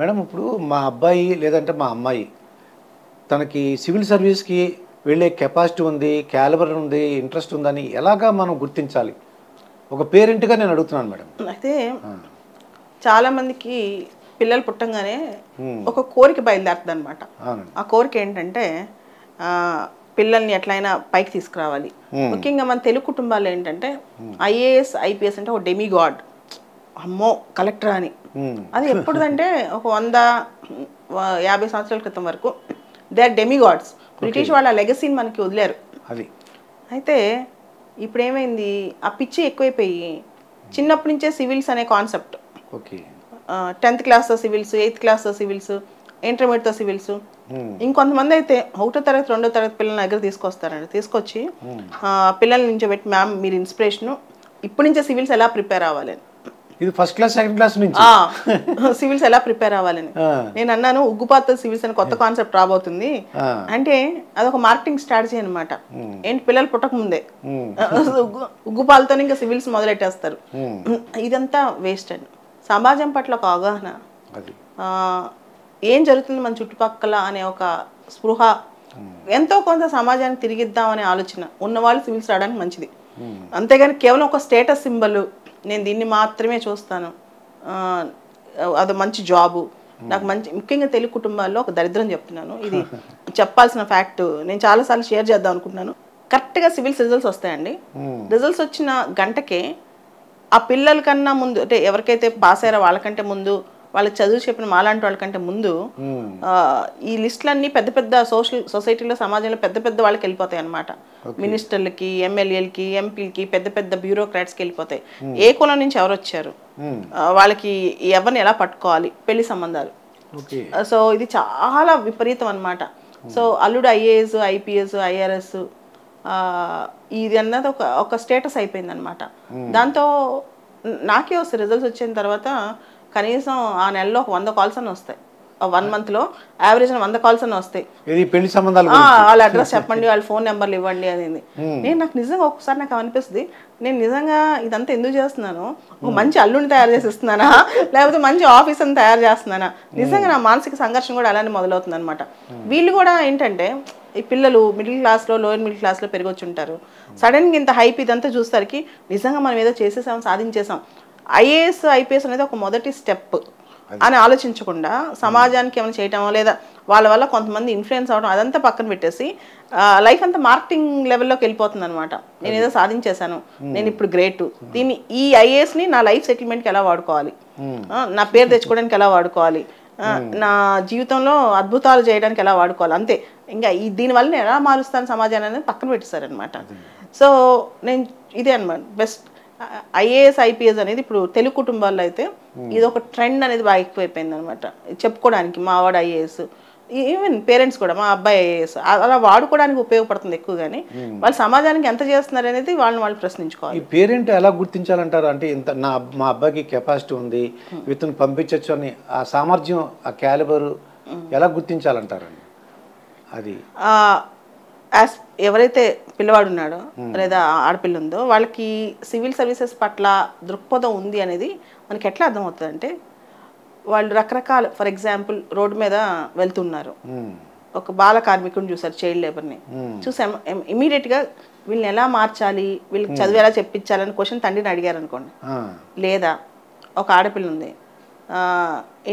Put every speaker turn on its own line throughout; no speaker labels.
Madam ఇప్పుడు మా అబ్బాయి లేదంటే మా అమ్మాయి తనకి సివిల్ సర్వీస్కి వెళ్ళే కెపాసిటీ ఉంది, క్యాలిబర్ ఉంది, ఇంట్రెస్ట్ ఉందని ఎలాగా మనం గుర్తించాలి? ఒక పేరెంట్గా నేను అడుగుతున్నాను మేడం.
అయితే చాలామందికి పిల్లలు పుట్టంగానే ఒక కోరిక బయలుదేరుతుంది అనమాట. ఆ కోరిక ఏంటంటే పిల్లల్ని ఎట్లయినా పైకి తీసుకురావాలి. ముఖ్యంగా మన తెలుగు కుటుంబాల్లో ఏంటంటే ఐఏఎస్ ఐపీఎస్ అంటే ఒక డెమి గాడ్, అమ్మో కలెక్టర్ అని. అది ఎప్పుడుదంటే ఒక 150 సంవత్సరాల క్రితం వరకు they are demigods. British వాళ్ళ లెగసీని మనకి వదిలేరు. అయితే ఇప్పుడు ఏమైంది, ఆ పిచ్చి ఎక్కువైపోయి చిన్నప్పటి నుంచే సివిల్స్ అనే కాన్సెప్ట్, 10th క్లాస్తో సివిల్స్, 8th క్లాస్తో సివిల్స్, ఇంటర్మీడియట్తో సివిల్స్. ఇంకొంతమంది అయితే 1వ తరగతి 2వ తరగతి పిల్లల దగ్గర తీసుకొస్తారండి. తీసుకొచ్చి పిల్లల నుంచి పెట్టి మ్యామ్ మీరు ఇన్స్పిరేషను ఇప్పటి నుంచే సివిల్స్ ఎలా ప్రిపేర్ అవ్వాలని.
ఇది ఫస్ట్ క్లాస్ సెకండ్ క్లాస్ నుంచి
సివిల్స్ ఎలా ప్రిపేర్ అవ్వాలని. నేను అన్నాను ఉగ్గుపాత సివిల్స్ అని కొత్త కాన్సెప్ట్ రాబోతుంది అంటే అదొక మార్కెటింగ్ స్ట్రాటజీ అనమాట. ఏంటి పిల్లలు పుట్టక ముందే ఉగ్గుపాలతో ఇంకా సివిల్స్ మొదలెట్టేస్తారు. ఇదంతా వేస్ట్ అండి. సమాజం పట్ల ఒక అవగాహన, ఏం జరుగుతుంది మన చుట్టుపక్కల అనే ఒక స్పృహ, ఎంతో కొంత సమాజానికి తిరిగిద్దాం అనే ఆలోచన ఉన్నవాళ్ళు సివిల్స్ రావడానికి మంచిది. అంతేగాని కేవలం ఒక స్టేటస్ సింబల్, నేను దీన్ని మాత్రమే చూస్తాను, అది మంచి జాబు నాకు మంచి. ముఖ్యంగా తెలుగు కుటుంబాల్లో ఒక దరిద్రం చెప్తున్నాను, ఇది చెప్పాల్సిన ఫ్యాక్ట్, నేను చాలాసార్లు షేర్ చేద్దాం అనుకుంటున్నాను. కరెక్ట్గా సివిల్స్ రిజల్ట్స్ వస్తాయండి. రిజల్ట్స్ వచ్చిన గంటకే ఆ పిల్లల కన్నా ముందు, అంటే ఎవరికైతే పాస్ అయ్యారో వాళ్ళకంటే ముందు, వాళ్ళకి చదువు చెప్పిన మాలాంటి వాళ్ళకంటే ముందు ఈ లిస్టులన్నీ పెద్ద పెద్ద సొసైటీలో సమాజంలో పెద్ద పెద్ద వాళ్ళకి వెళ్ళిపోతాయి అనమాట. మినిస్టర్లకి, ఎమ్మెల్యేలకి, ఎంపీలకి, పెద్ద పెద్ద బ్యూరోక్రాట్స్కి వెళ్ళిపోతాయి. ఏ కులం నుంచి ఎవరు వచ్చారు, వాళ్ళకి ఎవరిని ఎలా పట్టుకోవాలి, పెళ్లి సంబంధాలు. సో ఇది చాలా విపరీతం అనమాట. సో అల్లుడు ఐఏఎస్, ఐపీఎస్, ఐఆర్ఎస్ ఇది అన్నది ఒక స్టేటస్ అయిపోయింది అనమాట. దాంతో నాకే వస్తాయి రిజల్ట్స్ వచ్చిన తర్వాత కనీసం ఆ నెలలో ఒక 100 కాల్స్ అని వస్తాయి. 1 monthలో యావరేజ్ 100 కాల్స్ అని వస్తాయి. వాళ్ళ అడ్రస్ చెప్పండి, వాళ్ళ ఫోన్ నెంబర్లు ఇవ్వండి అనేది. నాకు నిజంగా ఒకసారి నాకు అనిపిస్తుంది, నేను నిజంగా ఇదంతా ఎందుకు చేస్తున్నాను, ఒక మంచి అల్లుని తయారు చేసి ఇస్తున్నానా లేకపోతే మంచి ఆఫీసర్ని తయారు చేస్తున్నానా? నిజంగా నా మానసిక సంఘర్షణ కూడా అలానే మొదలవుతుంది అనమాట. వీళ్ళు కూడా ఏంటంటే ఈ పిల్లలు మిడిల్ క్లాస్లో, లోయర్ మిడిల్ క్లాస్లో పెరిగొచ్చి ఉంటారు. సడన్గా ఇంత హైప్ ఇదంతా చూసేసరికి నిజంగా మనం ఏదో చేసేసాం, సాధించేసాం. ఐఏఎస్ ఐపీఎస్ అనేది ఒక మొదటి స్టెప్ అని ఆలోచించకుండా సమాజానికి ఏమైనా చేయటమో లేదా వాళ్ళ వల్ల కొంతమంది ఇన్ఫ్లుయెన్స్ అవడం అదంతా పక్కన పెట్టేసి లైఫ్ అంతా మార్కెటింగ్ లెవెల్లోకి వెళ్ళిపోతుంది అనమాట. నేను ఏదో సాధించేశాను, నేను ఇప్పుడు గ్రేట్, దీన్ని ఈ ఐఏఎస్ని నా లైఫ్ సెటిల్మెంట్కి ఎలా వాడుకోవాలి, నా పేరు తెచ్చుకోవడానికి ఎలా వాడుకోవాలి, నా జీవితంలో అద్భుతాలు చేయడానికి ఎలా వాడుకోవాలి, అంతే. ఇంకా దీనివల్ల నేను ఎలా మారుస్తాను సమాజాన్ని అనేది పక్కన పెట్టేశారనమాట. సో నేను ఇదే అనమాట బెస్ట్. ఐఏఎస్ ఐపీఎస్ అనేది ఇప్పుడు తెలుగు కుటుంబాల్లో అయితే ఇది ఒక ట్రెండ్ అనేది బాగా ఎక్కువైపోయింది అనమాట. చెప్పుకోవడానికి మా వాడు ఐఏఎస్, ఈవెన్ పేరెంట్స్ కూడా మా అబ్బాయి ఐఏఎస్ అలా వాడుకోవడానికి ఉపయోగపడుతుంది ఎక్కువ. కానీ వాళ్ళు సమాజానికి ఎంత చేస్తున్నారు అనేది వాళ్ళని వాళ్ళు ప్రశ్నించుకోవాలి.
ఈ పేరెంట్ ఎలా గుర్తించాలంటారు? అంటే ఇంత మా అబ్బాయికి కెపాసిటీ ఉంది, వీటిని పంపించవచ్చు అని ఆ సామర్థ్యం, ఆ క్యాలిబర్ ఎలా గుర్తించాలంటారండి? అది
ఎవరైతే పిల్లవాడు ఉన్నాడో లేదా ఆడపిల్ల ఉందో వాళ్ళకి సివిల్ సర్వీసెస్ పట్ల దృక్పథం ఉంది అనేది మనకి ఎట్లా అర్థమవుతుంది అంటే, వాళ్ళు రకరకాల, ఫర్ ఎగ్జాంపుల్ రోడ్డు మీద వెళ్తున్నారు, ఒక బాల కార్మికుడిని చూసారు, చైల్డ్ లేబర్ని చూసి ఇమీడియట్గా వీళ్ళని ఎలా మార్చాలి, వీళ్ళకి చదువు ఎలా చెప్పించాలని క్వశ్చన్ తండ్రిని అడిగారు అనుకోండి. లేదా ఒక ఆడపిల్ల ఉంది,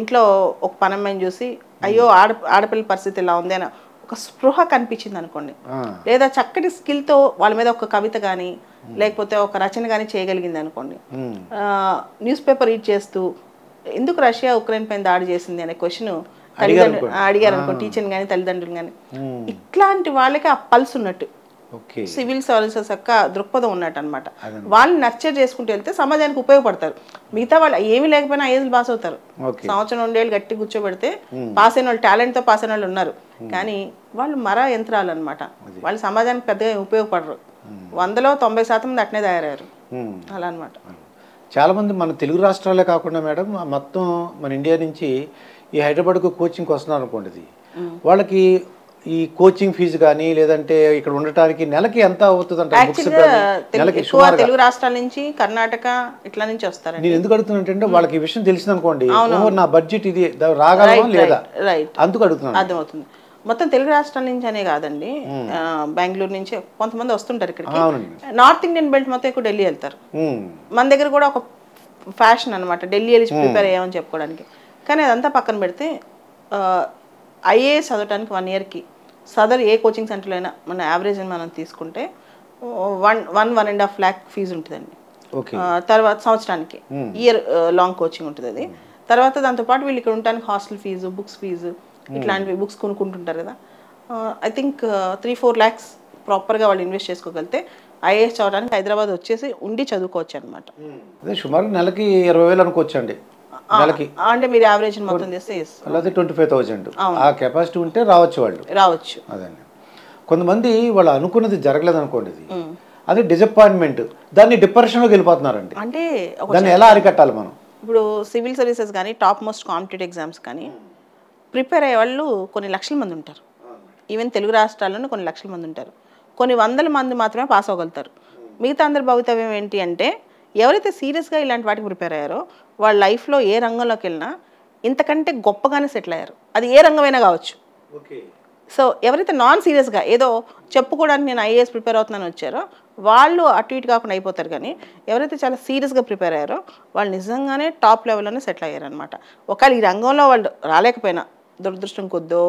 ఇంట్లో ఒక పనమ్మాయిని చూసి అయ్యో ఆడపిల్ల పరిస్థితి ఇలా ఉంది అని ఒక స్పృహ కనిపించింది అనుకోండి. లేదా చక్కటి స్కిల్తో వాళ్ళ మీద ఒక కవిత కానీ లేకపోతే ఒక రచన కానీ చేయగలిగింది అనుకోండి. న్యూస్ పేపర్ రీడ్ చేస్తూ ఎందుకు రష్యా ఉక్రెయిన్ పైన దాడి చేసింది అనే క్వశ్చన్ అడిగారు అనుకోండి, టీచర్ని కానీ తల్లిదండ్రులు కానీ. ఇట్లాంటి వాళ్ళకి ఆ పల్స్ ఉన్నట్టు, సివిల్ సర్వీసెస్ యొక్క దృక్పథం ఉన్నట్టు అనమాట. వాళ్ళని నర్చర్ చేసుకుంటూ వెళ్తే సమాజానికి ఉపయోగపడతారు. మిగతా వాళ్ళు ఏమీ లేకపోయినా ఐఏఎస్ పాస్ అవుతారు. సంవత్సరం 2 ఏళ్ళు గట్టి కూర్చోబెడితే పాస్ అయిన వాళ్ళు, టాలెంట్తో పాస్ అయిన వాళ్ళు ఉన్నారు. కానీ వాళ్ళు మరా యంత్రాలు అనమాట. వాళ్ళు సమాజానికి పెద్దగా ఉపయోగపడరు. 100లో 90% మంది అట్నే తయారయ్యారు అలా అనమాట.
చాలామంది మన తెలుగు రాష్ట్రాలే కాకుండా మేడం మొత్తం మన ఇండియా నుంచి ఈ హైదరాబాద్కు కోచింగ్కి వస్తున్నారు అనుకోండి, వాళ్ళకి ఈ కోచింగ్ ఫీజు కానీ లేదంటే ఇక్కడ ఉండటానికి నెలకి ఎంత అవుతుంది అంటే బుక్స్ నెలకి
ఎక్కువ తెలుగు రాష్ట్రాల నుంచి కర్ణాటక ఇట్లా నుంచి వస్తారండి.
నేను ఎందుకు అడుగుతున్నా వాళ్ళకి ఈ విషయం తెలిసింది అనుకోండి, నా బడ్జెట్ ఇది రాగలమా లేదా అందుకు అడుగుతున్నాను.
అర్థమవుతుంది. మొత్తం తెలుగు రాష్ట్రాల నుంచి అనే కాదండి, బెంగళూరు నుంచి కొంతమంది వస్తుంటారు ఇక్కడికి. నార్త్ ఇండియన్ బెల్ట్ మొత్తం ఎక్కువ ఢిల్లీ వెళ్తారు. మన దగ్గర కూడా ఒక ఫ్యాషన్ అనమాట ఢిల్లీ వెళ్ళి ప్రిపేర్ అయ్యామని చెప్పుకోవడానికి. కానీ అదంతా పక్కన పెడితే ఐఏఎస్ చదవడానికి 1 yearకి సదర్ ఏ కోచింగ్ సెంటర్లో అయినా మన యావరేజ్ అని మనం తీసుకుంటే 1.5 lakh ఫీజు ఉంటుందండి. తర్వాత సంవత్సరానికి ఇయర్ లాంగ్ కోచింగ్ ఉంటుంది అది. తర్వాత దాంతోపాటు వీళ్ళు ఇక్కడ ఉండడానికి హాస్టల్ ఫీజు, బుక్స్ ఫీజు, ఇట్లాంటివి బుక్స్ కొనుక్కుంటుంటారు కదా. ఐ థింక్ 3-4 lakhs ప్రాపర్గా వాళ్ళు ఇన్వెస్ట్ చేసుకోగలిగితే ఐఏఎస్ చదవడానికి హైదరాబాద్ వచ్చేసి ఉండి చదువుకోవచ్చు అనమాట.
సుమారు నెలకి 20,000 అనుకోవచ్చండి.
అంటే మీరు యావరేజ్ మొత్తం చేస్తే
25,000 ఆ కెపాసిటీ ఉంటే రావచ్చు వాళ్ళు. అదండి. కొంతమంది వాళ్ళు అనుకున్నది జరగలేదు అనుకోండి, అది డిసప్పాయింట్మెంట్, దాన్ని డిప్రెషన్లోకి వెళ్ళిపోతున్నారండి.
అంటే
దాన్ని ఎలా అరికట్టాలి మనం?
ఇప్పుడు సివిల్ సర్వీసెస్ కానీ టాప్ మోస్ట్ కాంపిటేటివ్ ఎగ్జామ్స్ కానీ ప్రిపేర్ అయ్యే వాళ్ళు కొన్ని లక్షల మంది ఉంటారు. ఈవెన్ తెలుగు రాష్ట్రాల్లోనే కొన్ని లక్షల మంది ఉంటారు. కొన్ని వందల మంది మాత్రమే పాస్ అవ్వగలుగుతారు. మిగతా అందరి భవితవ్యం ఏంటి అంటే ఎవరైతే సీరియస్గా ఇలాంటి వాటికి ప్రిపేర్ అయ్యారో వాళ్ళ లైఫ్లో ఏ రంగంలోకి వెళ్ళినా ఇంతకంటే గొప్పగానే సెటిల్ అయ్యారు. అది ఏ రంగమైనా కావచ్చు. సో ఎవరైతే నాన్ సీరియస్గా ఏదో చెప్పుకోవడానికి నేను ఐఏఎస్ ప్రిపేర్ అవుతున్నాను వచ్చారో వాళ్ళు అటు ఇటు కాకుండా అయిపోతారు. కానీ ఎవరైతే చాలా సీరియస్గా ప్రిపేర్ అయ్యారో వాళ్ళు నిజంగానే టాప్ లెవెల్లోనే సెటిల్ అయ్యారు అనమాట. ఒకవేళ ఈ రంగంలో వాళ్ళు రాలేకపోయినా దురదృష్టం కొద్దో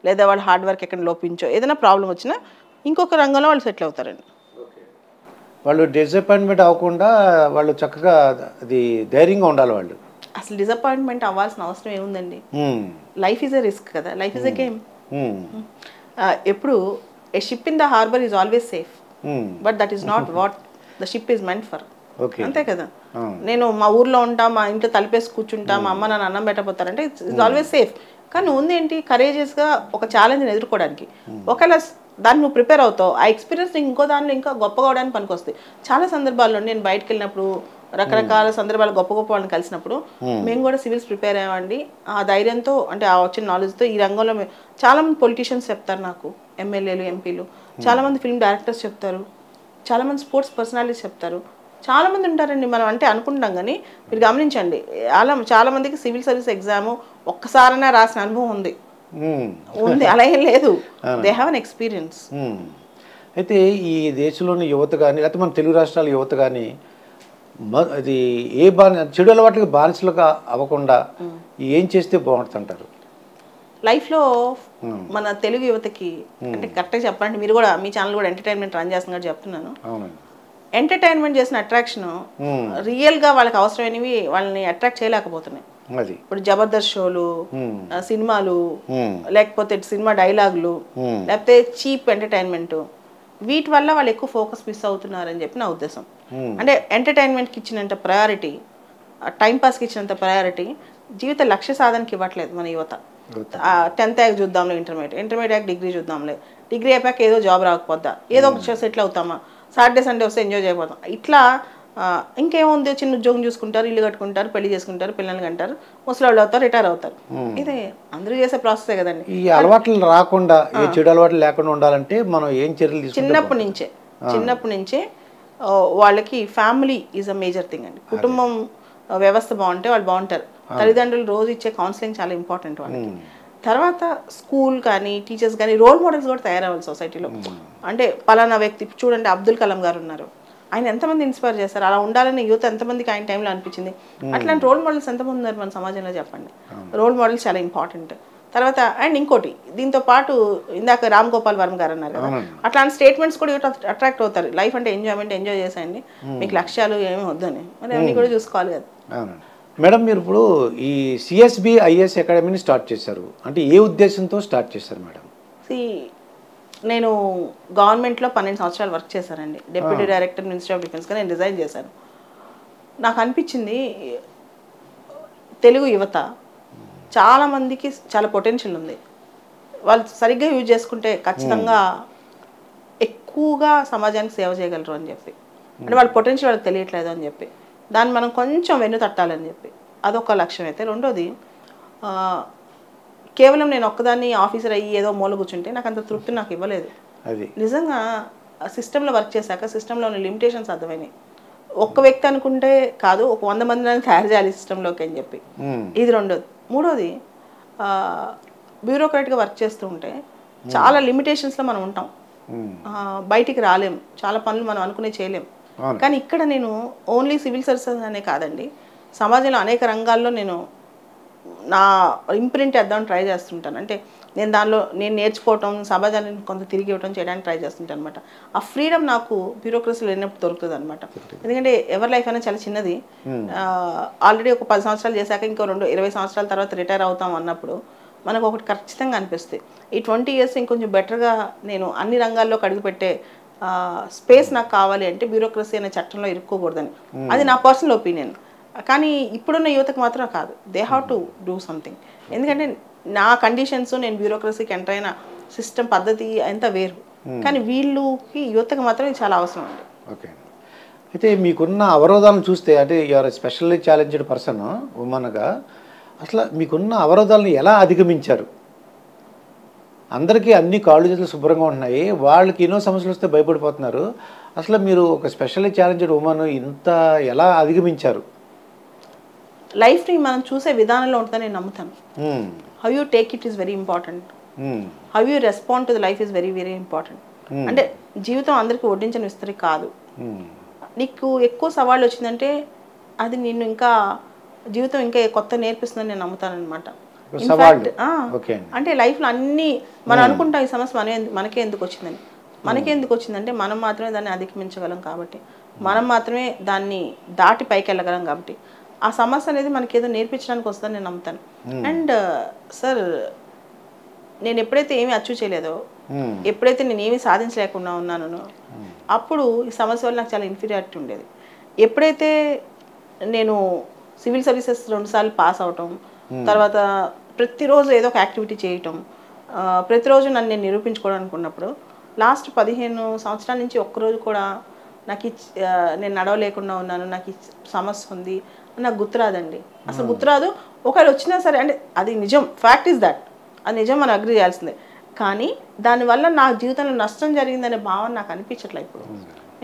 లేదా వాళ్ళు హార్డ్ వర్క్ ఎక్కడ లోపించో ఏదైనా ప్రాబ్లం వచ్చినా ఇంకొక రంగంలో వాళ్ళు సెటిల్ అవుతారండి.
వాళ్ళు డిసప్పాయింట్మెంట్ అవ్వకుండా వాళ్ళు చక్కగా అది ధైర్యంగా ఉండాలి వాళ్ళు.
అసలు డిసప్పాయింట్మెంట్ అవ్వాల్సిన అవసరం ఏముందండి? లైఫ్ ఈజ్ ఎ రిస్క్ కదా, లైఫ్ ఈజ్ ఎ గేమ్. ఎప్పుడు a ship in the harbour is always safe, but that is not what the ship is meant for. అంతే కదా. నేను మా ఊర్లో ఉంటా, మా ఇంట్లో తలిపేసి కూర్చుంటా, మా అమ్మ నన్ను అన్నం పెట్టబోతారంటే ఇట్స్ ఆల్వేస్ సేఫ్. కానీ ఉంది ఏంటి, కరేజియస్గా ఒక ఛాలెంజ్ని ఎదుర్కోవడానికి. ఒకవేళ దాన్ని నువ్వు ప్రిపేర్ అవుతావు, ఆ ఎక్స్పీరియన్స్ ఇంకో దానిలో ఇంకా గొప్పగా అవడానికి పనికొస్తాయి. చాలా సందర్భాల్లో నేను బయటకు వెళ్ళినప్పుడు రకరకాల సందర్భాలు గొప్ప గొప్ప వాళ్ళని కలిసినప్పుడు మేము కూడా సివిల్స్ ప్రిపేర్ అయ్యామండి. ఆ ధైర్యంతో అంటే ఆ వచ్చిన నాలెడ్జ్తో ఈ రంగంలో చాలామంది పొలిటీషియన్స్ చెప్తారు నాకు, ఎమ్మెల్యేలు, ఎంపీలు, చాలామంది ఫిల్మ్ డైరెక్టర్స్ చెప్తారు, చాలామంది స్పోర్ట్స్ పర్సనాలిటీస్ చెప్తారు, చాలామంది ఉంటారండి. మనం అంటే అనుకుంటాం కానీ మీరు గమనించండి, చాలామందికి సివిల్ సర్వీస్ ఎగ్జామ్ ఒక్కసారైనా రాసిన అనుభవం ఉంది, అలా ఏం లేదు. They have an experience.
అయితే ఈ దేశంలోని యువత కానీ లేకపోతే మన తెలుగు రాష్ట్రాల యువత కానీ అది ఏ చెడు అలవాట్లకి బానిసలుగా అవ్వకుండా ఏం చేస్తే బాగుంటుందంటారు?
లైఫ్లో మన తెలుగు యువతకి అంటే కరెక్ట్గా చెప్పాలంటే మీరు కూడా మీ ఛానల్ కూడా ఎంటర్టైన్మెంట్ రన్ చేస్తున్నారు చెప్తున్నాను. ఎంటర్టైన్మెంట్ చేసిన అట్రాక్షన్ రియల్గా వాళ్ళకి అవసరమైనవి వాళ్ళని అట్రాక్ట్ చేయలేకపోతున్నాయి. ఇప్పుడు జబర్దస్త్ షోలు, సినిమాలు, లేకపోతే సినిమా డైలాగులు, లేకపోతే చీప్ ఎంటర్టైన్మెంట్, వీటి వల్ల వాళ్ళు ఎక్కువ ఫోకస్ మిస్ అవుతున్నారని చెప్పి నా ఉద్దేశం. అంటే ఎంటర్టైన్మెంట్కి ఇచ్చినంత ప్రయారిటీ, టైంపాస్కి ఇచ్చినంత ప్రయారిటీ జీవిత లక్ష్య సాధనకి ఇవ్వట్లేదు మన యువత. 10th అయ్యాక చూద్దాంలే, ఇంటర్మీడియట్ అయ్యాక డిగ్రీ చూద్దాంలే, డిగ్రీ అయిపోయాక ఏదో జాబ్ రాకపోద్దా, ఏదో ఒక సెటిల్ అవుతామా, సాటర్డే సండే వస్తే ఎంజాయ్ చేయబోతాం, ఇట్లా ఇంకేముంది చిన్న ఉద్యోగం చూసుకుంటారు, ఇల్లు కట్టుకుంటారు, పెళ్లి చేసుకుంటారు, పిల్లల్ని కంటారు, ముసలాళ్ళు అవుతారు, రిటైర్ అవుతారు. ఇదే అందరూ చేసే ప్రాసెసే కదండి.
ఈ అలవాట్లు రాకుండా, ఏ చెడు అలవాట్లు లేకుండా ఉండాలంటే మనం ఏం చర్యలు తీసుకుంటాం?
చిన్నప్పటి నుంచే వాళ్ళకి family is a major thing అండి. కుటుంబం వ్యవస్థ బాగుంటే వాళ్ళు బాగుంటారు. తల్లిదండ్రులు రోజు ఇచ్చే కౌన్సిలింగ్ చాలా ఇంపార్టెంట్ వాళ్ళకి. తర్వాత స్కూల్ కానీ టీచర్స్ కానీ రోల్ మోడల్స్ కూడా తయారవ్వాలి సొసైటీలో. అంటే పలానా వ్యక్తి చూడండి, అబ్దుల్ కలాం గారు ఉన్నారు, ఆయన ఎంతమంది ఇన్స్పైర్ చేస్తారు, అలా ఉండాలని యూత్ ఎంతమందికి ఆయన టైంలో అనిపించింది. అట్లాంటి రోల్ మోడల్స్ ఎంతమంది ఉన్నారు మన సమాజంలో చెప్పండి. రోల్ మోడల్స్ చాలా ఇంపార్టెంట్. తర్వాత అండ్ ఇంకోటి, దీంతో పాటు ఇందాక రామ్ గోపాల్ వర్మ గారు అన్నారు కదా, అట్లాంటి స్టేట్మెంట్స్ కూడా అట్రాక్ట్ అవుతారు. లైఫ్ అంటే ఎంజాయ్ చేసేయండి, మీకు లక్ష్యాలు ఏమీ వద్దని, మరి అవన్నీ కూడా చూసుకోవాలి కదా.
మేడం, మీరు ఇప్పుడు ఈ సిఎస్బి ఐఏఎస్ అకాడమీని స్టార్ట్ చేశారు అంటే ఏ ఉద్దేశంతో స్టార్ట్ చేశారు మేడం?
నేను గవర్నమెంట్లో 12 సంవత్సరాలు వర్క్ చేశానండి. డిప్యూటీ డైరెక్టర్ మినిస్ట్రీ ఆఫ్ డిఫెన్స్గా నేను రిజైన్ చేశాను. నాకు అనిపించింది తెలుగు యువత చాలామందికి చాలా పొటెన్షియల్ ఉంది, వాళ్ళు సరిగ్గా యూజ్ చేసుకుంటే ఖచ్చితంగా ఎక్కువగా సమాజానికి సేవ చేయగలరు అని చెప్పి. అంటే వాళ్ళ పొటెన్షియల్ వాళ్ళకి తెలియట్లేదు అని చెప్పి దాన్ని మనం కొంచెం వెన్ను తట్టాలని చెప్పి అదొక లక్ష్యం అయితే. రెండోది కేవలం నేను ఒక్కదాన్ని ఆఫీసర్ అయ్యి ఏదో మూల కూర్చుంటే నాకు అంత తృప్తి నాకు ఇవ్వలేదు.
అది
నిజంగా సిస్టంలో వర్క్ చేశాక సిస్టంలోని లిమిటేషన్స్ అర్థమైనాయి. ఒక్క వ్యక్తి అనుకుంటే కాదు, ఒక 100 మందిని తయారు చేయాలి సిస్టంలోకి అని చెప్పి. ఇది రెండోది. మూడోది, బ్యూరోక్రాట్గా వర్క్ చేస్తూ ఉంటే చాలా లిమిటేషన్స్లో మనం ఉంటాం, బయటికి రాలేం, చాలా పనులు మనం అనుకునే చేయలేం. కానీ ఇక్కడ నేను ఓన్లీ సివిల్ సర్వీసెస్ అనే కాదండి, సమాజంలో అనేక రంగాల్లో నేను నా ఇంప్రింట్ వేద్దామని ట్రై చేస్తుంటాను. అంటే నేను దానిలో నేను నేర్చుకోవటం, సమాజాన్ని కొంత తిరిగి ఇవ్వటం చేయడానికి ట్రై చేస్తుంటాను అనమాట. ఆ ఫ్రీడమ్ నాకు బ్యూరోక్రసీలో లేనప్పుడు దొరుకుతుంది అనమాట. ఎందుకంటే ఎవరి లైఫ్ అనేది చాలా చిన్నది. ఆల్రెడీ ఒక 10 సంవత్సరాలు చేశాక ఇంకో 20 సంవత్సరాల తర్వాత రిటైర్ అవుతాం అన్నప్పుడు మనకు ఒకటి ఖచ్చితంగా అనిపిస్తుంది, ఈ 20 ఇయర్స్ ఇంకొంచెం బెటర్గా నేను అన్ని రంగాల్లోకి అడుగుపెట్టే స్పేస్ నాకు కావాలి అంటే బ్యూరోక్రసీ అనే చట్టంలో ఇరుక్కోకూడదని. అది నా పర్సనల్ ఒపీనియన్. కానీ ఇప్పుడున్న యువతకు మాత్రం కాదు, they have to do something. ఎందుకంటే నా కండిషన్స్, నేను బ్యూరోక్రసీకి ఎంటర్ అయిన సిస్టమ్ పద్ధతి అంతా వేరు. కానీ వీళ్ళకి యువతకు మాత్రం ఇది చాలా అవసరం అండి.
ఓకే. అయితే మీకున్న అవరోధాలను చూస్తే, అంటే యూఆర్ స్పెషల్లీ ఛాలెంజ్డ్ పర్సన్ ఉమెన్గా, అసలు మీకున్న అవరోధాలను ఎలా అధిగమించారు? అందరికీ అన్ని కాళ్ళు చేతులు శుభ్రంగా ఉంటున్నాయి, వాళ్ళకి ఎన్నో సమస్యలు వస్తే భయపడిపోతున్నారు. అసలు మీరు ఒక స్పెషల్లీ ఛాలెంజ్డ్ ఉమెన్ ఇంత ఎలా అధిగమించారు?
లైఫ్ని మనం చూసే విధానంలో ఉంటుందని నేను నమ్ముతాను. How you take it is very important. How you respond to the life is very very important. అంటే జీవితం అందరికీ వడ్డించని విస్తరి కాదు. నీకు ఎక్కువ సవాళ్ళు వచ్చిందంటే అది నిన్ను ఇంకా జీవితం ఇంకా కొత్త నేర్పిస్తుందని నేను నమ్ముతాను అనమాట. అంటే లైఫ్లో అన్నీ మనం అనుకుంటాం, ఈ సమస్య మనకే ఎందుకు వచ్చిందని. మనకే ఎందుకు వచ్చిందంటే మనం మాత్రమే దాన్ని అధిగమించగలం కాబట్టి, మనం మాత్రమే దాన్ని దాటి పైకి వెళ్ళగలం కాబట్టి, ఆ సమస్య అనేది మనకి ఏదో నేర్పించడానికి వస్తుందని నేను నమ్ముతాను. అండ్ సార్, నేను ఎప్పుడైతే ఏమీ అచీవ్ చేయలేదో, ఎప్పుడైతే నేను ఏమీ సాధించలేకుండా ఉన్నానో, అప్పుడు ఈ సమస్య వల్ల నాకు చాలా ఇన్ఫీరియారిటీ ఉండేది. ఎప్పుడైతే నేను సివిల్ సర్వీసెస్ 2 సార్లు పాస్ అవటం, తర్వాత ప్రతిరోజు ఏదో ఒక యాక్టివిటీ చేయటం, ప్రతిరోజు నన్ను నేను నిరూపించుకోవడానికి ఉన్నప్పుడు, లాస్ట్ 15 సంవత్సరాల నుంచి ఒక్కరోజు కూడా నాకు నేను నడవలేకుండా ఉన్నాను, నాకు ఈ సమస్య ఉంది నాకు గుర్తురాదండి. అసలు గుర్తురాదు. ఒకవేళ వచ్చినా సరే, అంటే అది నిజం, ఫ్యాక్ట్ ఈజ్ దట్, అది నిజం, మనం అగ్రీ చేయాల్సిందే. కానీ దానివల్ల నా జీవితంలో నష్టం జరిగిందనే భావన నాకు అనిపించట్లే ఇప్పుడు.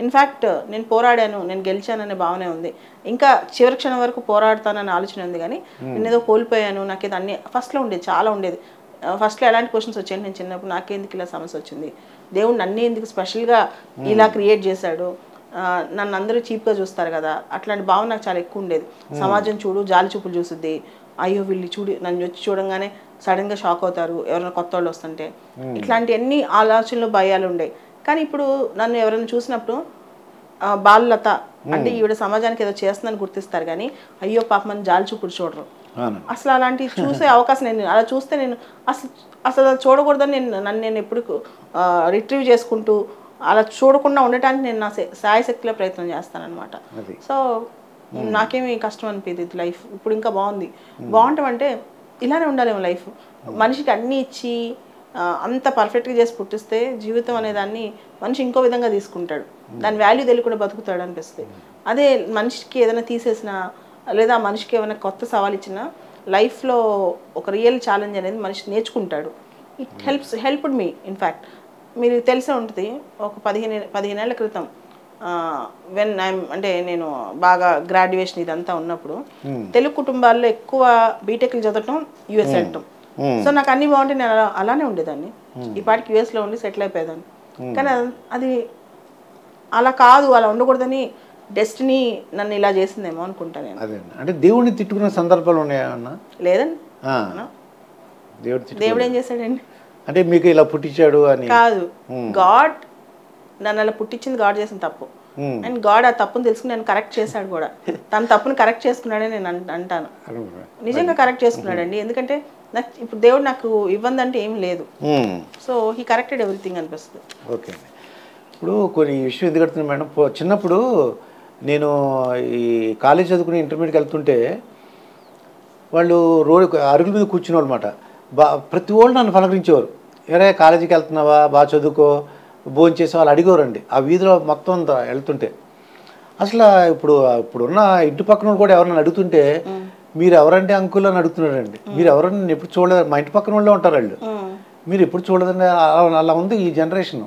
ఇన్ఫ్యాక్ట్ నేను పోరాడాను, నేను గెలిచాననే భావనే ఉంది. ఇంకా చివరి క్షణం వరకు పోరాడతాననే ఆలోచన ఉంది. కానీ నేను ఏదో కోల్పోయాను, నాకేదో అన్ని ఫస్ట్లో ఉండేది, చాలా ఉండేది. ఫస్ట్లో ఎలాంటి క్వశ్చన్స్ వచ్చాయి, నేను చిన్నప్పుడు నాకెందుకు ఇలా సమస్య వచ్చింది, దేవుడు నన్ను ఎందుకు స్పెషల్గా ఇలా క్రియేట్ చేశాడు, నన్ను అందరూ చీప్గా చూస్తారు కదా, అట్లాంటి భావన నాకు చాలా ఎక్కువ ఉండేది. సమాజం చూడు జాలి చూపులు చూస్తుంది, అయ్యో వీళ్ళు చూడు, నన్ను వచ్చి చూడంగానే సడన్గా షాక్ అవుతారు ఎవరైనా కొత్త వాళ్ళు వస్తుంటే, ఇట్లాంటి అన్ని ఆలోచనలు భయాలు ఉండేవి. కానీ ఇప్పుడు నన్ను ఎవరైనా చూసినప్పుడు బాలలత అంటే ఈవిడ సమాజానికి ఏదో చేస్తుందని గుర్తిస్తారు, కానీ అయ్యో పాపమని జాలి చూపులు చూడరు. అసలు అలాంటివి చూసే అవకాశం నేను అలా చూస్తే నేను అసలు చూడకూడదని నేను ఎప్పుడు రిట్రీవ్ చేసుకుంటూ అలా చూడకుండా ఉండటానికి నేను నా శాయశక్తిలో ప్రయత్నం చేస్తానన్నమాట. సో నాకేమీ కష్టం అనిపించింది లైఫ్. ఇప్పుడు ఇంకా బాగుంటాం అంటే ఇలానే ఉండాలేమో లైఫ్. మనిషికి అన్నీ ఇచ్చి అంత పర్ఫెక్ట్గా చేసి పుట్టిస్తే జీవితం అనేదాన్ని మనిషి ఇంకో విధంగా తీసుకుంటాడు, దాని వాల్యూ తెలియకుండా బతుకుతాడు అనిపిస్తుంది. అదే మనిషికి ఏదైనా తీసేసినా లేదా మనిషికి ఏమైనా కొత్త సవాల్ ఇచ్చినా లైఫ్లో ఒక రియల్ ఛాలెంజ్ అనేది మనిషి నేర్చుకుంటాడు. It helped me. ఇన్ఫ్యాక్ట్ మీరు తెలిసే ఉంటుంది, ఒక 15 ఏళ్ల క్రితం వెన్ అంటే నేను బాగా గ్రాడ్యుయేషన్ ఇదంతా ఉన్నప్పుడు తెలుగు కుటుంబాల్లో ఎక్కువ బీటెక్లు చదవటం, యూఎస్ వెళ్ళటం. సో నాకు అన్ని బాగుంటే నేను అలానే ఉండేదాన్ని, ఈ పాటికి యూఎస్లో ఉండి సెటిల్ అయిపోయేదాన్ని. కానీ అది అలా కాదు, అలా ఉండకూడదని డెస్టినీ నన్ను ఇలా చేసిందేమో అనుకుంటా నేను.
అంటే దేవుడిని తిట్టుకున్న సందర్భాలు ఉన్నాయా?
లేదండి. దేవుడు ఏం చేశాడండి
అంటే మీకు ఇలా పుట్టించాడు అని
కాదు, గాడ్ నన్ను అలా పుట్టించింది గాడ్ చేసిన తప్పు. అండ్ గాడ్ ఆ తప్పును తెలుసుకుని నేను కరెక్ట్ చేశాడు కూడా. తన తప్పును కరెక్ట్ చేసుకున్నాడని నేను అంటాను. నిజంగా కరెక్ట్ చేసుకున్నాడండి. ఎందుకంటే నాకు ఇప్పుడు దేవుడు నాకు ఇవ్వందంటే ఏం లేదు. సో హీ కరెక్టెడ్ ఎవ్రీథింగ్ అనిపిస్తుంది.
ఓకే. ఇప్పుడు కొన్ని విషయం ఎందుకు కడుతున్నాను మేడం, చిన్నప్పుడు నేను ఈ కాలేజ్ చదువుకుని ఇంటర్మీడియట్కి వెళ్తుంటే వాళ్ళు అరుగుల మీద కూర్చునే అనమాట. ప్రతి వాళ్ళు నన్ను పలకరించేవారు, ఎవరే కాలేజీకి వెళ్తున్నావా, బాగా చదువుకో, భోజనం చేసే వాళ్ళు అడిగేవారండి ఆ వీధిలో మొత్తం అంతా వెళ్తుంటే. అసలు ఇప్పుడున్న ఇంటి పక్కన కూడా ఎవరైనా అడుగుతుంటే మీరు ఎవరంటే అంకుల్ అని అడుగుతున్నాడండి. మీరు ఎవరని నేను ఎప్పుడు చూడలేదు, మా ఇంటి పక్కన వాళ్ళే ఉంటారు వాళ్ళు, మీరు ఎప్పుడు చూడదండి. అలా ఉంది ఈ జనరేషన్.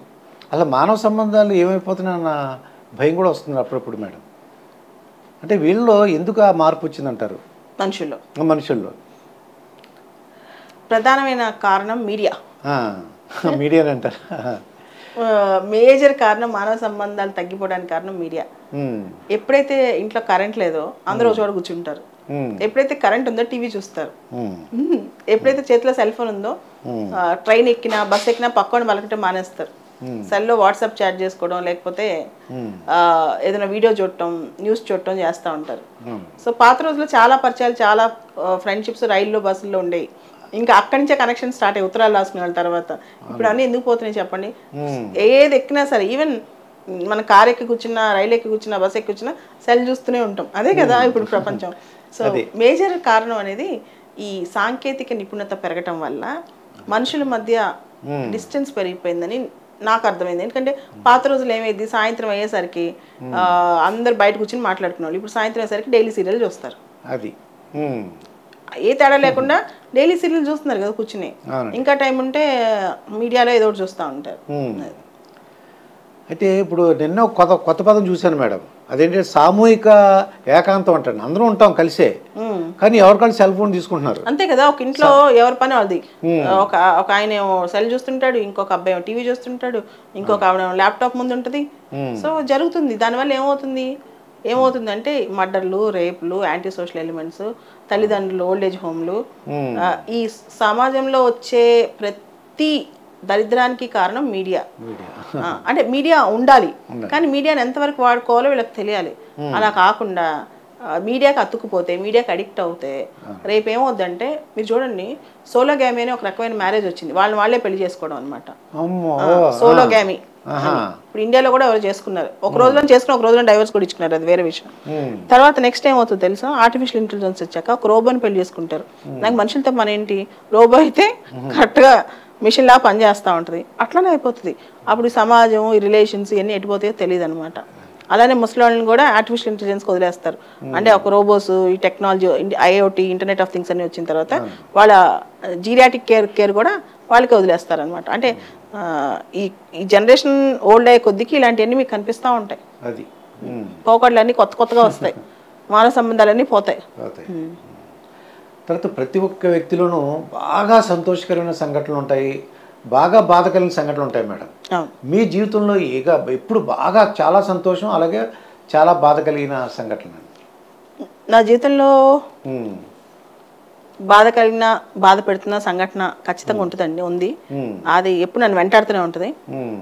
అలా మానవ సంబంధాలు ఏమైపోతున్నాయన్న భయం కూడా వస్తుంది అప్పుడప్పుడు మేడం. అంటే వీళ్ళలో ఎందుకు ఆ మార్పు వచ్చిందంటారు మనుషుల్లో?
ప్రధానమైన కారణం మీడియా.
మీడియాని అంటారు.
మేజర్ కారణం మానవ సంబంధాలు తగ్గిపోవడానికి కారణం మీడియా. ఎప్పుడైతే ఇంట్లో కరెంట్ లేదో అందరూ ఒక చోట కూర్చుంటారు. ఎప్పుడైతే కరెంట్ ఉందో టీవీ చూస్తారు. ఎప్పుడైతే చేతిలో సెల్ ఫోన్ ఉందో ట్రైన్ ఎక్కినా బస్ ఎక్కినా పక్కన పలకటం మానేస్తారు. సెల్లో వాట్సాప్ చాట్ చేసుకోవడం, లేకపోతే ఏదైనా వీడియో చూడటం, న్యూస్ చూడటం చేస్తూ ఉంటారు. సో పాత రోజుల్లో చాలా పరిచయాలు, చాలా ఫ్రెండ్షిప్స్ రైల్లో బస్సుల్లో ఉండేవి. ఇంకా అక్కడి నుంచే కనెక్షన్ స్టార్ట్ అయ్యి ఉత్తరాలు రాసుకునే వాళ్ళ తర్వాత. ఇప్పుడు అన్నీ ఎందుకు పోతున్నాయి చెప్పండి? ఏది ఎక్కినా సరే, ఈవెన్ మన కార్ ఎక్కి కూర్చున్నా, రైలు ఎక్కి కూర్చున్నా, బస్ ఎక్కి కూర్చున్నా సెల్ చూస్తూనే ఉంటాం. అదే కదా ఇప్పుడు ప్రపంచం. సో మేజర్ కారణం అనేది ఈ సాంకేతిక నిపుణత పెరగటం వల్ల మనుషుల మధ్య డిస్టెన్స్ పెరిగిపోయిందని నాకు అర్థమైంది. ఎందుకంటే పాత రోజులు ఏమైంది, సాయంత్రం అయ్యేసరికి అందరు బయట కూర్చొని మాట్లాడుకునే. ఇప్పుడు సాయంత్రం అయ్యేసరికి డైలీ సీరియల్ చూస్తారు.
అది
ఏ తేడా లేకుండా డైలీ సీరియల్ చూస్తున్నారు కదా కూర్చుని. ఇంకా టైం ఉంటే మీడియాలో ఏదో ఒకటి చూస్తూ ఉంటారు.
అయితే ఇప్పుడు నిన్న కొత్త పదం చూశాను మేడం. అదేంటంటే సామూహిక ఏకాంతం అంటాను. అందరూ ఉంటాం కలిసే, కానీ ఎవరికాళ్ళు సెల్ ఫోన్ తీసుకుంటున్నారు.
అంతే కదా, ఒక ఇంట్లో ఎవరి పని వాళ్ళది. ఒక ఆయన సెల్ చూస్తుంటాడు, ఇంకొక అబ్బాయి టీవీ చూస్తుంటాడు, ఇంకొక ఆవిడ ల్యాప్టాప్ ముందు ఉంటుంది. సో జరుగుతుంది. దానివల్ల ఏమవుతుందంటే మర్డర్లు, రేపులు, యాంటీ సోషల్ ఎలిమెంట్స్, తల్లిదండ్రులు ఓల్డేజ్ హోమ్లు, ఈ సమాజంలో వచ్చే ప్రతి దరిద్రానికి కారణం మీడియా. అంటే మీడియా ఉండాలి, కానీ మీడియాని ఎంతవరకు వాడుకోవాలో వీళ్ళకి తెలియాలి. అలా కాకుండా మీడియాకి అతుక్కుపోతే, మీడియాకి అడిక్ట్ అవుతే రేపు ఏమవుద్దంటే, మీరు చూడండి సోలోగామి అని ఒక రకమైన మ్యారేజ్ వచ్చింది. వాళ్ళే పెళ్లి చేసుకోవడం అనమాట. సోలోగామి ఇప్పుడు ఇండియాలో కూడా ఎవరు చేసుకున్నారు. ఒక రోజులో చేసుకుని ఒక రోజులో డైవర్స్ కూడా ఇచ్చుకున్నారు, అది వేరే విషయం. తర్వాత నెక్స్ట్ ఏం అవుతుందో తెలుసా, ఆర్టిఫిషియల్ ఇంటెలిజెన్స్ వచ్చాక ఒక రోబోని పెళ్లి చేసుకుంటారు. నాకు మనుషులతో మన ఏంటి, రోబో అయితే కరెక్ట్గా మిషన్ లా పనిచేస్తూ ఉంటుంది. అట్లానే అయిపోతుంది. అప్పుడు సమాజం, ఈ రిలేషన్స్ ఇవన్నీ ఎటుపోతాయో తెలియదు అనమాట. అలానే ముసలి వాళ్ళని కూడా ఆర్టిఫిషియల్ ఇంటెలిజెన్స్కి వదిలేస్తారు. అంటే ఒక రోబోస్, ఈ technology, IoT, internet of things అన్ని వచ్చిన తర్వాత వాళ్ళ జీరియాటిక్ కేర్ కూడా వాళ్ళకి వదిలేస్తారు అనమాట. అంటే ఈ జనరేషన్ ఓల్డ్ అయ్యే కొద్దికి ఇలాంటివన్నీ మీకు కనిపిస్తూ ఉంటాయి.
అది
పోకడలు అన్నీ కొత్తగా వస్తాయి, మానవ సంబంధాలన్నీ పోతాయి.
తర్వాత ప్రతి ఒక్క వ్యక్తిలోనూ బాగా సంతోషకరమైన సంఘటనలు ఉంటాయి, బాగా బాధ కలిగిన సంఘటనలు ఉంటాయి మేడం. మీ జీవితంలో ఎప్పుడు బాగా చాలా సంతోషం, అలాగే చాలా బాధ కలిగిన సంఘటన?
నా జీవితంలో బాధ పెడుతున్న సంఘటన ఖచ్చితంగా ఉంటుందండి, ఉంది. అది ఎప్పుడు నన్ను వెంటాడుతూనే ఉంటుంది.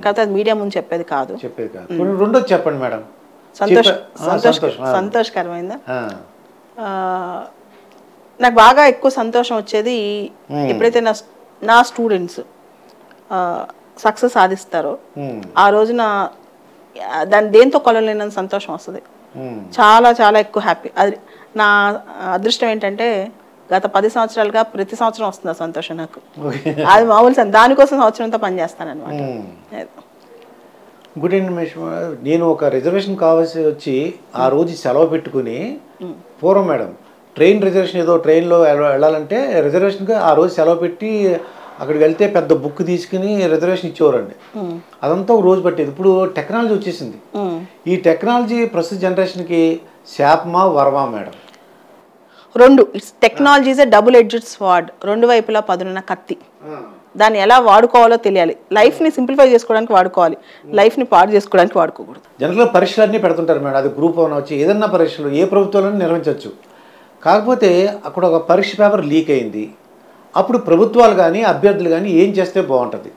కాకపోతే అది మీడియా ముందు చెప్పేది కాదు.
రెండోది చెప్పండి మేడం.
సంతోషకరమైందా? నాకు బాగా ఎక్కువ సంతోషం వచ్చేది ఎప్పుడైతే నా స్టూడెంట్స్ సక్సెస్ సాధిస్తారో ఆ రోజున దాన్ని దేంతో కొలలేనంత సంతోషం వస్తుంది. చాలా చాలా ఎక్కువ హ్యాపీ. అది నా అదృష్టం. ఏంటంటే గత 10 సంవత్సరాలుగా ప్రతి సంవత్సరం వస్తుంది ఆ సంతోషం నాకు. అది మామూలు దానికోసం సంవత్సరం అంతా పనిచేస్తాను అనమాట.
Good information. నేను ఒక రిజర్వేషన్ కావాల్సి వచ్చి ఆ రోజు సెలవు పెట్టుకుని, పూర్వం మేడం ట్రైన్ రిజర్వేషన్ ఏదో ట్రైన్లో వెళ్ళాలంటే రిజర్వేషన్కి ఆ రోజు సెలవు పెట్టి అక్కడికి వెళ్తే పెద్ద బుక్ తీసుకుని రిజర్వేషన్ ఇచ్చేవారండి. అదంతా ఒక రోజు పట్టేది. ఇప్పుడు టెక్నాలజీ వచ్చేసింది. ఈ టెక్నాలజీ ప్రస్తుత జనరేషన్కి శాపమా వరమా మేడం?
రెండు. Technology is a double edged sword. రెండు వైపులా పదునున్న కత్తి. దాన్ని ఎలా వాడుకోవాలో తెలియాలి. లైఫ్ని సింప్లిఫై చేసుకోవడానికి వాడుకోవాలి, లైఫ్ని పాడు చేసుకోవడానికి వాడుకోకూడదు.
జనరల్గా పరీక్షలన్నీ పెడుతుంటారు మేడం. అది గ్రూప్ 1 వచ్చి ఏదన్నా పరీక్షలు ఏ ప్రభుత్వాలను నిర్వహించవచ్చు. కాకపోతే అక్కడ ఒక పరీక్ష పేపర్ లీక్ అయింది. అప్పుడు ప్రభుత్వాలు కానీ అభ్యర్థులు కానీ ఏం చేస్తే బాగుంటుంది?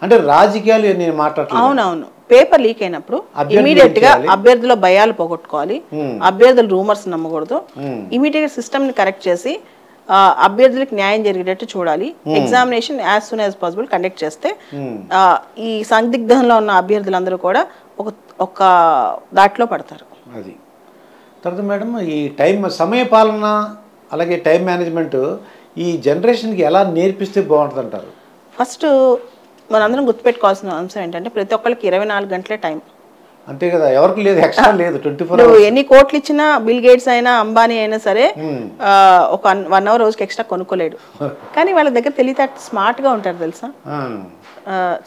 అంటే రాజకీయాలు నేను మాట్లాడలేదు.
అవునవును. పేపర్ లీక్ అయినప్పుడు ఇమీడియట్ గా అభ్యర్థుల భయాలు పోగొట్టుకోవాలి, అభ్యర్థుల రూమర్స్ నమ్మకూడదు. ఇమీడియట్ సిస్టమ్ ని కరెక్ట్ చేసి అభ్యర్థులకు న్యాయం జరిగేటట్టు చూడాలి. Examination as soon as possible conduct చేస్తే ఈ సందిగ్ధంలో ఉన్న అభ్యర్థులందరూ కూడా ఒక దాటిలో పడతారు.
అది తర్వాత మేడం, ఈ సమయ పాలన అలాగే టైం మేనేజ్మెంట్ ఈ జనరేషన్కి ఎలా నేర్పిస్తే బాగుంటుంది అంటారు?
ఫస్ట్ మనందరం గుర్తుపెట్టుకోవాల్సిన అంశం ఏంటంటే ప్రతి ఒక్కరికి 24 గంటలే టైం.
అంతే కదా, ఎవరికి లేదు, ఎక్స్ట్రా లేదు. 24
నువ్వు ఎన్ని కోట్లు ఇచ్చినా బిల్ గేట్స్ అయినా అంబానీ అయినా సరే ఒక 1 అవర్ రోజుకి ఎక్స్ట్రా కొనుక్కోలేడు. కానీ వాళ్ళ దగ్గర తెలియతే స్మార్ట్గా ఉంటారు తెలుసా,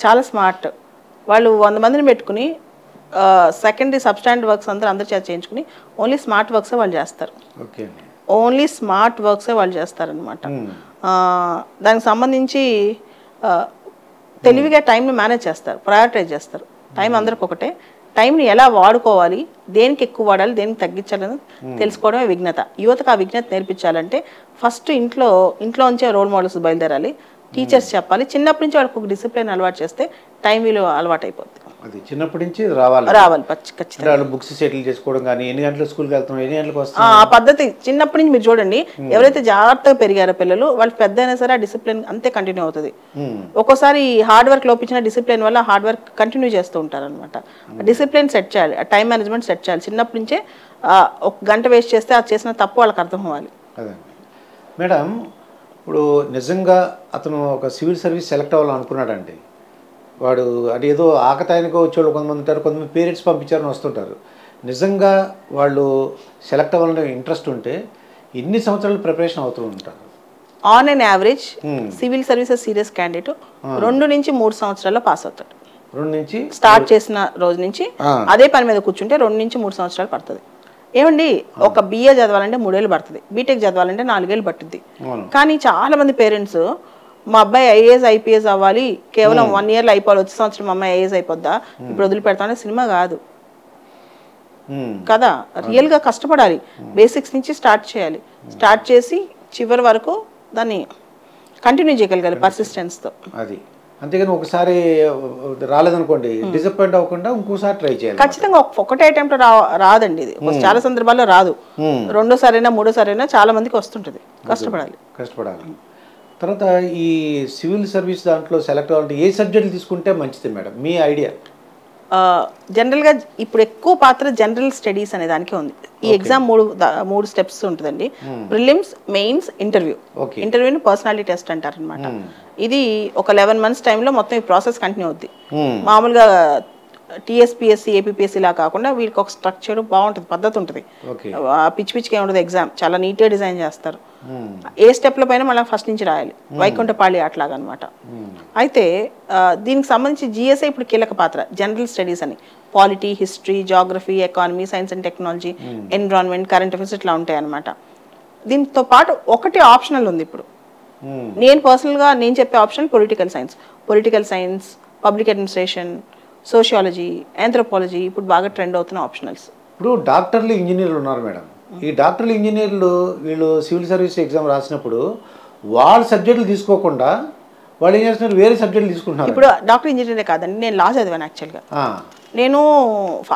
చాలా స్మార్ట్. వాళ్ళు 100 మందిని పెట్టుకుని సెకండరీ సబ్స్టాండర్డ్ వర్క్స్ అందరి చేత చేయించుకుని ఓన్లీ స్మార్ట్ వర్క్సే వాళ్ళు చేస్తారు. ఓన్లీ స్మార్ట్ వర్క్సే వాళ్ళు చేస్తారనమాట. దానికి సంబంధించి తెలివిగా టైంని మేనేజ్ చేస్తారు, ప్రయారిటైజ్ చేస్తారు. టైం అందరికి ఒకటే, టైంని ఎలా వాడుకోవాలి, దేనికి ఎక్కువ వాడాలి, దేనికి తగ్గించాలని తెలుసుకోవడమే విజ్ఞత. యువతకు ఆ విజ్ఞత నేర్పించాలంటే ఫస్ట్ ఇంట్లోంచే రోల్ మోడల్స్ బయలుదేరాలి, టీచర్స్ చెప్పాలి. చిన్నప్పటి నుంచి వాళ్ళకి ఒక డిసిప్లిన్ అలవాటు చేస్తే టైం విలువ అలవాటు అయిపోద్ది.
అది చిన్నప్పటి నుంచి రావాలి ఖచ్చితంగా. బుక్స్ సెటిల్ చేసుకోవడం కానీ, ఎన్ని గంటల స్కూల్కి వెళ్తాం, ఎన్ని గంటలకు వస్తాం,
ఆ పద్ధతి చిన్నప్పటి నుంచి మీరు చూడండి. ఎవరైతే జాగ్రత్తగా పెరిగారో పిల్లలు, వాళ్ళు పెద్ద అయినా సరే ఆ డిసిప్లిన్ అంతే కంటిన్యూ అవుతుంది. ఒక్కోసారి హార్డ్ వర్క్ లోపించిన డిసిప్లిన్ వల్ల హార్డ్ వర్క్ కంటిన్యూ చేస్తూ ఉంటారు అనమాట. డిసిప్లిన్ సెట్ చేయాలి, టైం మేనేజ్మెంట్ సెట్ చేయాలి. చిన్నప్పటి నుంచే 1 గంట వేస్ట్ చేస్తే అది చేసిన తప్పు వాళ్ళకి అర్థం అవ్వాలి.
అదే మేడం, ఇప్పుడు నిజంగా అతను ఒక సివిల్ సర్వీస్ సెలెక్ట్ అవ్వాలనుకున్నాడండి. వాడు అది ఏదో ఆకతాయినకో వచ్చేవాళ్ళు కొంతమంది ఉంటారు, కొంతమంది పేరెంట్స్ పంపించారని వస్తుంటారు. నిజంగా వాళ్ళు సెలెక్ట్ అవ్వాలనే ఇంట్రెస్ట్ ఉంటే ఎన్ని సంవత్సరాలు ప్రిపరేషన్ అవుతూ ఉంటారు?
On and average civil services serious candidate 2 నుంచి 3 సంవత్సరాల్లో పాస్ అవుతాడు.
2 నుంచి
స్టార్ట్ చేసిన రోజు నుంచి అదే పని మీద కూర్చుంటే 2 నుంచి 3 సంవత్సరాలు పడుతుంది. ఏమండి, ఒక BA చదవాలంటే 3 ఏళ్ళు పడుతుంది, బీటెక్ చదవాలంటే 4 ఏళ్ళు పట్టుద్ది. కానీ చాలా మంది పేరెంట్స్ మా అబ్బాయి IAS IPS అవ్వాలి, కేవలం 1 ఇయర్లో అయిపోవాలి, వచ్చే సంవత్సరం మా అమ్మాయి IAS అయిపోద్దా, ఇప్పుడు వదిలిపెడతానే సినిమా కాదు కదా. రియల్గా కష్టపడాలి, బేసిక్స్ నుంచి స్టార్ట్ చేయాలి. స్టార్ట్ చేసి చివరి వరకు దాన్ని కంటిన్యూ చేయగలగాలి పర్సిస్టెన్స్తో.
అది అంతేగాని ఒకసారి రాలేదనుకోండి డిసప్పాయింట్ అవ్వకుండా ఇంకోసారి ట్రై చేయాలి.
ఖచ్చితంగా ఒకటే అటెంప్ట్ రాదండి, ఇది చాలా సందర్భాల్లో రాదు. 2సారైనా 3సారైనా చాలా మందికి వస్తుంటుంది. కష్టపడాలి. తర్వాత
ఈ సివిల్ సర్వీస్ దాంట్లో సెలెక్ట్ అవ్వాలంటే ఏ సబ్జెక్టులు తీసుకుంటే మంచిది మేడం, మీ ఐడియా?
జనరల్గా ఇప్పుడు ఎక్కువ పాత్ర జనరల్ స్టడీస్ అనే దానికి ఉంది. ఈ ఎగ్జామ్ 3 స్టెప్స్ ఉంటుందండి. ప్రిలిమ్స్, మెయిన్స్, ఇంటర్వ్యూని పర్సనాలిటీ టెస్ట్ అంటారు అనమాట. ఇది ఒక 11 months టైంలో మొత్తం ఈ ప్రాసెస్ కంటిన్యూ అవుద్ది. మామూలుగా TSPSC APPSC లా కాకుండా వీటికి ఒక స్ట్రక్చర్ బాగుంటుంది, పద్ధతి ఉంటుంది. పిచ్చిగా ఉండదు ఎగ్జామ్, చాలా నీట్గా డిజైన్ చేస్తారు. ఏ స్టెప్ల పైన మళ్ళీ ఫస్ట్ నుంచి రాయాలి, వైకుంఠపాళి అట్లాగా అనమాట. అయితే దీనికి సంబంధించి GSA ఇప్పుడు కీలక పాత్ర. జనరల్ స్టడీస్ అని polity, history, geography, economy, science and technology, environment, current affairs ఇట్లా ఉంటాయి అనమాట. దీంతో పాటు ఒకటి ఆప్షనల్ ఉంది ఇప్పుడు. నేను పర్సనల్గా చెప్పే option political science, public administration, sociology, anthropology ఇప్పుడు బాగా ట్రెండ్ అవుతున్న ఆప్షనల్స్.
ఇప్పుడు డాక్టర్లు, ఇంజనీర్లు ఉన్నారు మేడం. ఈ డాక్టర్లు, ఇంజనీర్లు వీళ్ళు సివిల్ సర్వీస్ ఎగ్జామ్ రాసినప్పుడు వాళ్ళ సబ్జెక్టులు తీసుకోకుండా వాళ్ళు ఏం చేస్తున్నారు, వేరే సబ్జెక్టులు తీసుకుంటున్నారు.
ఇప్పుడు డాక్టర్ ఇంజనీరే కాదండి, నేను లా చదివాను యాక్చువల్గా. నేను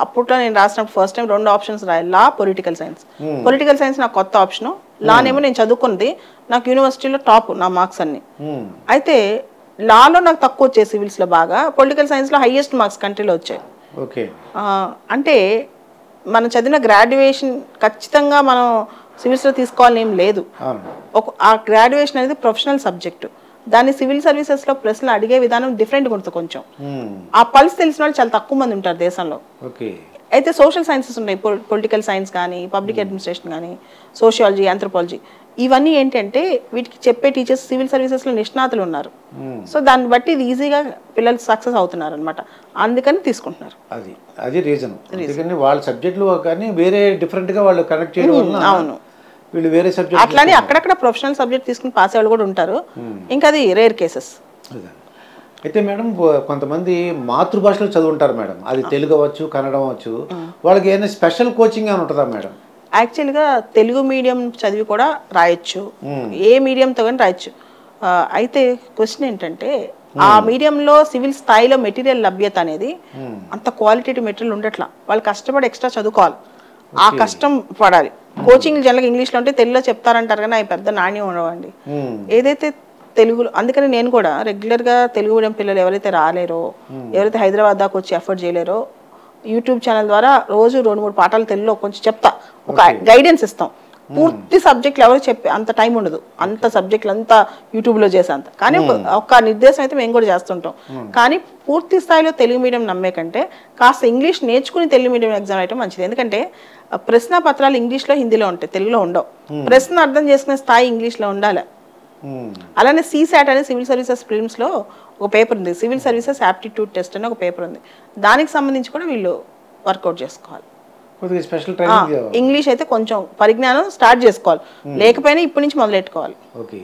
అప్పట్లో రాసినప్పుడు ఫస్ట్ టైం 2 ఆప్షన్స్ రాయాలి, లా, పొలిటికల్ సైన్స్ నాకు కొత్త ఆప్షను. లానేమో నేను చదువుకున్నది, నాకు యూనివర్సిటీలో టాప్ నా మార్క్స్ అన్ని. అయితే లాలో నాకు తక్కువ వచ్చాయి, సివిల్స్లో బాగా, పొలిటికల్ సైన్స్లో హైయెస్ట్ మార్క్స్ కంట్రీలో వచ్చాయి. అంటే మనం చదివిన గ్రాడ్యుయేషన్ ఖచ్చితంగా మనం సివిల్స్లో తీసుకోవాలని ఏం లేదు. ఆ గ్రాడ్యుయేషన్ అనేది ప్రొఫెషనల్ సబ్జెక్టు. దాన్ని సివిల్ సర్వీసెస్లో ప్రశ్నలు అడిగే విధానం డిఫరెంట్గా ఉంటుంది కొంచెం. ఆ పల్స్ తెలిసిన వాళ్ళు చాలా తక్కువ మంది ఉంటారు దేశంలో. అయితే సోషల్ సైన్సెస్ ఉన్నాయి, పొలిటికల్ సైన్స్ కానీ, పబ్లిక్ అడ్మినిస్ట్రేషన్ కానీ, సోషియాలజీ, ఆంథ్రోపాలజీ, ఇవన్నీ ఏంటంటే వీటికి చెప్పే టీచర్స్ సివిల్ సర్వీసెస్లో నిష్ణాతులు ఉన్నారు. సో దాన్ని బట్టి ఇది ఈజీగా పిల్లలు సక్సెస్ అవుతున్నారు అనమాట, అందుకని తీసుకుంటున్నారు.
అది రీజన్. వాళ్ళ సబ్జెక్టులు కానీ వేరే డిఫరెంట్గా వాళ్ళు కనెక్ట్ చేయడం వల్ల అవును వీళ్ళు వేరే సబ్జెక్ట్
అట్లానే అక్కడక్కడ ప్రొఫెషనల్ సబ్జెక్ట్ తీసుకుని పాస్ అయ్యే కూడా ఉంటారు. ఇంకా అది రేర్ కేసెస్.
అయితే మేడం కొంతమంది మాతృభాషలో చదువుంటారు మేడం, అది తెలుగు అవ్వచ్చు, కన్నడం అవ్వచ్చు, వాళ్ళకి ఏమైనా స్పెషల్ కోచింగ్ అని ఉంటుందా మేడం?
యాక్చువల్గా తెలుగు మీడియం చదివి కూడా రాయొచ్చు, ఏ మీడియంతో కానీ రాయొచ్చు. అయితే క్వశ్చన్ ఏంటంటే ఆ మీడియంలో సివిల్ స్థాయిలో మెటీరియల్ లభ్యత అనేది అంత క్వాలిటేటివ్ మెటీరియల్ ఉండట్లా. వాళ్ళు కష్టపడి ఎక్స్ట్రా చదువుకోవాలి, ఆ కష్టం పడాలి. కోచింగ్ జనరల్గా ఇంగ్లీష్లో ఉంటే తెలుగులో చెప్తారంటారు కానీ అవి పెద్ద నాణ్యం ఉండవండి. ఏదైతే తెలుగులో, అందుకని నేను కూడా రెగ్యులర్గా తెలుగు మీడియం పిల్లలు ఎవరైతే రాలేరో, ఎవరైతే హైదరాబాద్ దాకా వచ్చి ఎఫర్ట్ చేయలేరో, యూట్యూబ్ ఛానల్ ద్వారా రోజు 2-3 పాఠాలు తెలుగులో కొంచెం చెప్తా, ఒక గైడెన్స్ ఇస్తాం. పూర్తి సబ్జెక్టులు ఎవరు చెప్పే అంత టైం ఉండదు, అంత సబ్జెక్టులు అంతా యూట్యూబ్లో చేసేంత. కానీ ఒక నిర్దేశం అయితే మేము కూడా చేస్తుంటాం. కానీ పూర్తి స్థాయిలో తెలుగు మీడియం నమ్మే కంటే కాస్త ఇంగ్లీష్ నేర్చుకుని తెలుగు మీడియం ఎగ్జామ్ అయితే మంచిది. ఎందుకంటే ప్రశ్న పత్రాలు ఇంగ్లీష్లో హిందీలో ఉంటాయి, తెలుగులో ఉండవు. ప్రశ్న అర్థం చేసుకునే స్థాయి ఇంగ్లీష్లో ఉండాలి. అలానే CSAT అనే సివిల్ సర్వీసెస్ ప్రిలిమ్స్లో ఒక పేపర్ ఉంది, సివిల్ సర్వీసెస్ యాప్టిట్యూడ్ టెస్ట్ అని ఒక పేపర్ ఉంది. దానికి సంబంధించి కూడా వీళ్ళు వర్కౌట్ చేసుకోవాలి.
స్పెషల్ ట్రైనింగ్
ఇంగ్లీష్ అయితే కొంచెం పరిజ్ఞానం స్టార్ట్ చేసుకోవాలి, లేకపోయినా ఇప్పటి నుంచి మొదలెట్టుకోవాలి.
ఓకే.